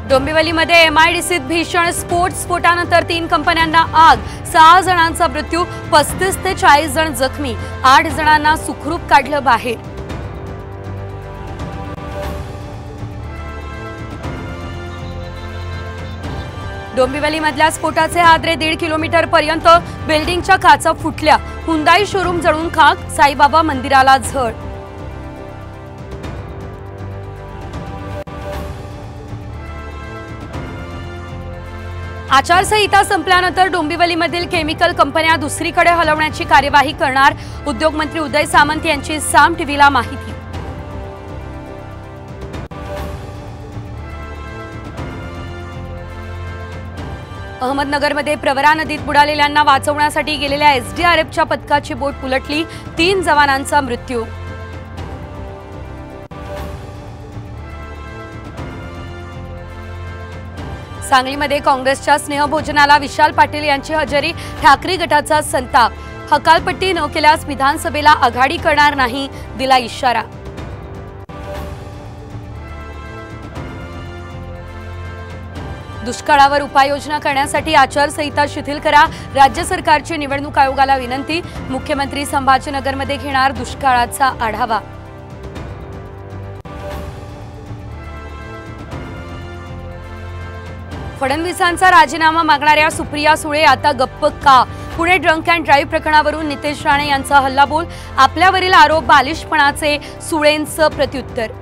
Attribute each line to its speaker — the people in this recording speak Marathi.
Speaker 1: डोंबिवलीमध्ये एमआयडीसीत भीषण स्फोटानंतर 3 कंपन्यांना आग, 6 जणांचा मृत्यू, 35 ते 40 जण जखमी, 8 जणांना सुखरूप काढलं बाहेर। डोंबिवलीमधल्या स्फोटाचे हादरे 1.5 किलोमीटर पर्यंत, बिल्डिंगच्या काचा फुटल्या, हुंदाई शोरूम जळून खाक, साईबाबा मंदिराला झळ। आचारसंहिता संपल्यानंतर डोंबिवलीमधील केमिकल कंपन्या दुसरीकडे हलवण्याची कार्यवाही करणार, उद्योग मंत्री उदय सामंत यांची साम टीव्हीला माहिती। अहमदनगरमध्ये प्रवरा नदीत बुडालेल्यांना वाचवण्यासाठी गेलेल्या एसडीआरएफच्या पथकाची बोट पुलटली, 3 जवानांचा मृत्यू। सांगलीमध्ये काँग्रेसच्या स्नेहभोजनाला विशाल पाटील यांची हजेरी, ठाकरे गटाचा संताप, हकालपट्टी न केल्यास विधानसभेला आघाडी करणार नाही, दिला इशारा। दुष्काळावर उपाययोजना करण्यासाठी आचारसंहिता शिथिल करा, राज्य सरकारची निवडणूक आयोगाला विनंती, मुख्यमंत्री संभाजीनगरमध्ये घेणार दुष्काळाचा आढावा। फडणवीसांचा राजीनामा मागणाऱ्या सुप्रिया सुळे आता गप्प का? पुणे ड्रंक अँड ड्राईव्ह प्रकरणावरून नितेश राणे यांचा हल्लाबोल, आपल्यावरील आरोप बालिशपणाचे, सुळेंचं प्रत्युत्तर।